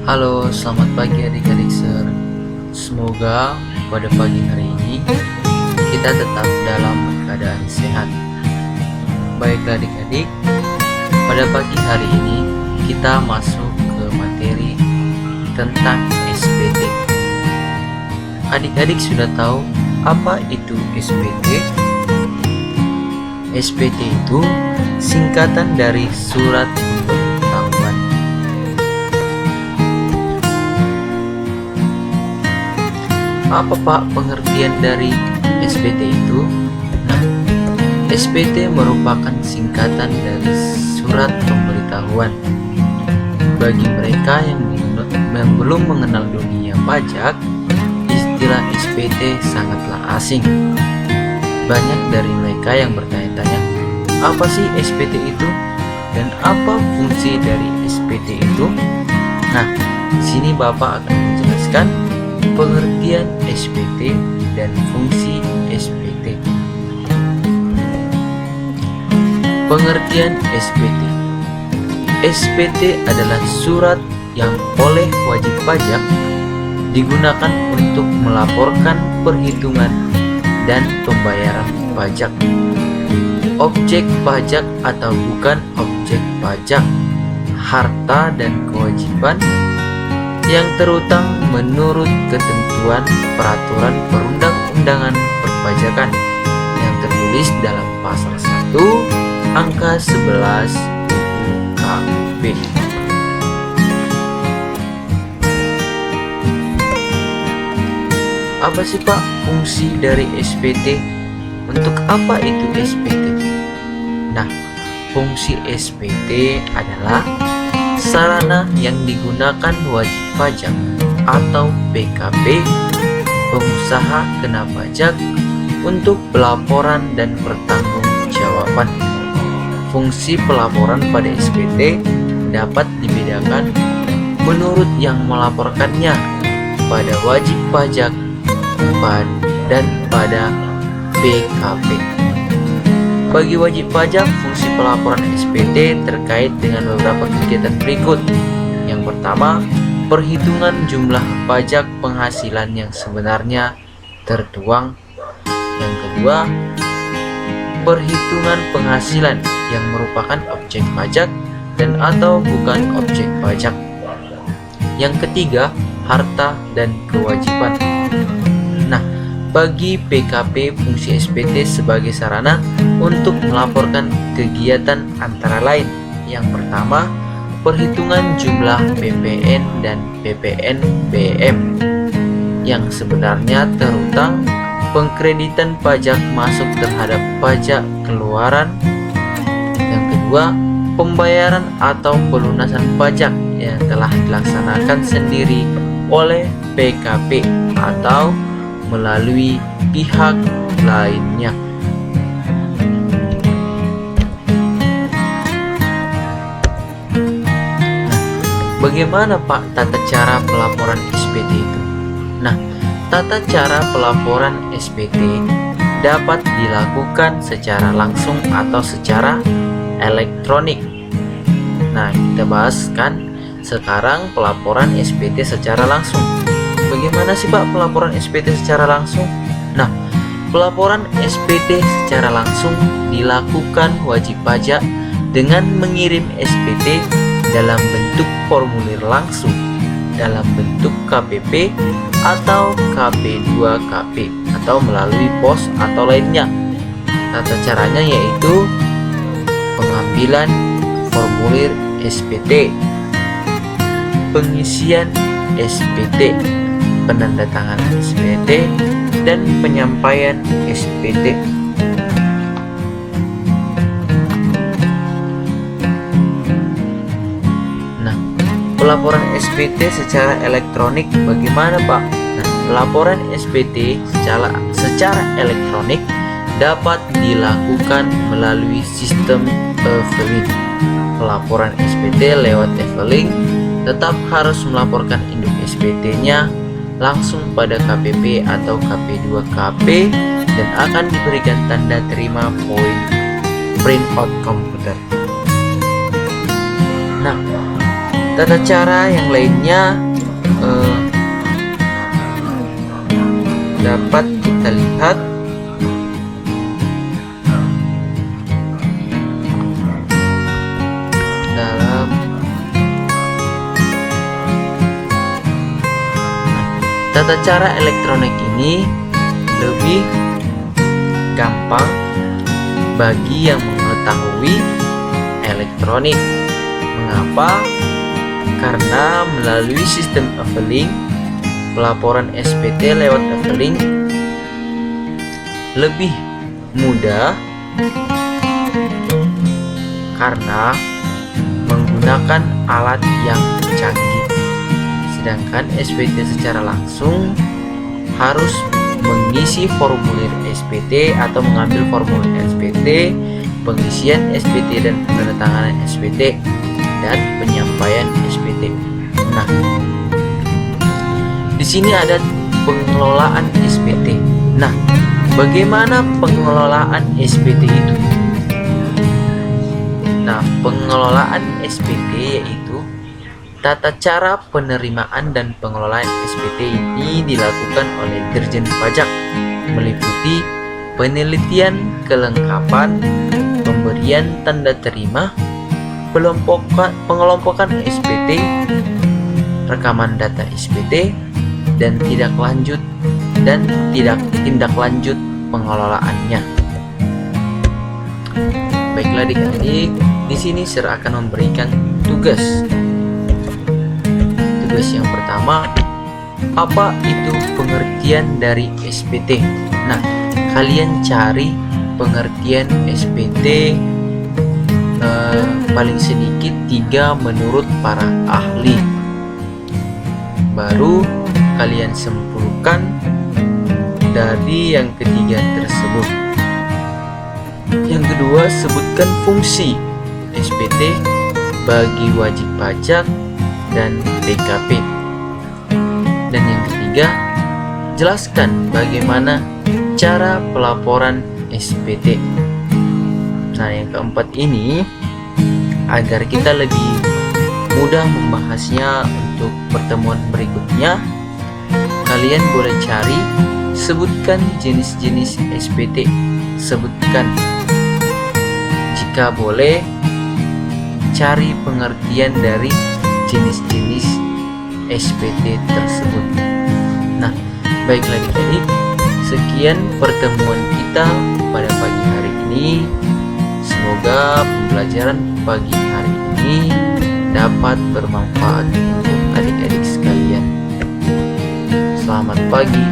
Halo, selamat pagi adik-adik Semoga pada pagi hari ini kita tetap dalam keadaan sehat. Baiklah adik-adik, pada pagi hari ini kita masuk ke materi tentang SPT. Adik-adik sudah tahu apa itu SPT? SPT itu singkatan dari surat pemberitahuan. Apa Pak pengertian dari SPT itu? Nah, SPT merupakan singkatan dari surat pemberitahuan. Bagi mereka yang belum mengenal dunia pajak, istilah SPT sangatlah asing. Banyak dari mereka yang bertanya-tanya, apa sih SPT itu? Dan apa fungsi dari SPT itu? Nah, di sini Bapak akan menjelaskan pengertian SPT dan fungsi SPT. Pengertian SPT. SPT adalah surat yang oleh wajib pajak digunakan untuk melaporkan perhitungan dan pembayaran pajak. Objek pajak atau bukan objek pajak, harta dan kewajiban yang terutang menurut ketentuan peraturan perundang-undangan perpajakan yang tertulis dalam pasal 1 angka 11 KUHP. Apa sih Pak fungsi dari SPT? Untuk apa itu SPT? Nah, fungsi SPT adalah sarana yang digunakan wajib pajak atau PKP, pengusaha kena pajak untuk pelaporan dan pertanggungjawaban. Fungsi pelaporan pada SPT dapat dibedakan menurut yang melaporkannya pada wajib pajak dan pada PKP. Bagi wajib pajak, fungsi pelaporan SPT terkait dengan beberapa kegiatan berikut. Yang pertama, perhitungan jumlah pajak penghasilan yang sebenarnya tertuang. Yang kedua, perhitungan penghasilan yang merupakan objek pajak dan atau bukan objek pajak. Yang ketiga, harta dan kewajiban. Nah, bagi PKP, fungsi SPT sebagai sarana untuk melaporkan kegiatan antara lain. Yang pertama, perhitungan jumlah PPN dan PPNBM yang sebenarnya terutang, pengkreditan pajak masuk terhadap pajak keluaran. Yang kedua, pembayaran atau pelunasan pajak yang telah dilaksanakan sendiri oleh PKP atau melalui pihak lainnya. Bagaimana Pak tata cara pelaporan SPT itu? Nah, tata cara pelaporan SPT dapat dilakukan secara langsung atau secara elektronik. Nah, kita bahas kan sekarang pelaporan SPT secara langsung. Bagaimana sih Pak pelaporan SPT secara langsung? Nah, pelaporan SPT secara langsung dilakukan wajib pajak dengan mengirim SPT dalam bentuk formulir langsung, dalam bentuk KPP atau KP2KP atau melalui pos atau lainnya. Tata caranya yaitu pengambilan formulir SPT, pengisian SPT, penandatanganan SPT, dan penyampaian SPT. Nah, pelaporan SPT secara elektronik bagaimana Pak? Nah, pelaporan SPT secara elektronik dapat dilakukan melalui sistem e-filing. Pelaporan SPT lewat e-filing tetap harus melaporkan induk SPT-nya langsung pada KPP atau KP2KP dan akan diberikan tanda terima poin printout komputer. Nah, Tata cara yang lainnya dapat kita lihat dalam tata cara elektronik ini lebih gampang bagi yang mengetahui elektronik. Mengapa? Karena melalui sistem Evelyn, pelaporan SPT lewat Evelyn lebih mudah karena menggunakan alat yang canggih. Sedangkan SPT secara langsung harus mengisi formulir SPT atau mengambil formulir SPT, pengisian SPT dan penandatanganan SPT dan penyampaian SPT. Nah, di sini ada pengelolaan SPT. Nah, bagaimana pengelolaan SPT itu? Nah, pengelolaan SPT yaitu tata cara penerimaan dan pengelolaan SPT ini dilakukan oleh Dirjen Pajak, meliputi penelitian kelengkapan, pemberian tanda terima, pengelompokan SPT, rekaman data SPT, dan tindak lanjut pengelolaannya. Baiklah adik-adik, di sini Sir akan memberikan tugas. Tugas yang pertama, apa itu pengertian dari SPT? Nah, kalian cari pengertian SPT paling sedikit 3 menurut para ahli. Baru kalian simpulkan dari yang ketiga tersebut. Yang kedua, sebutkan fungsi SPT bagi wajib pajak dan PKP. Dan yang ketiga, jelaskan bagaimana cara pelaporan SPT. Nah, yang keempat ini agar kita lebih mudah membahasnya untuk pertemuan berikutnya, kalian boleh cari, sebutkan jenis-jenis SPT, sebutkan, jika boleh cari pengertian dari jenis-jenis SPT tersebut. Nah, baiklah adik-adik, sekian pertemuan kita pada pagi hari ini. Semoga pembelajaran pagi hari ini dapat bermanfaat untuk adik-adik sekalian. Selamat pagi.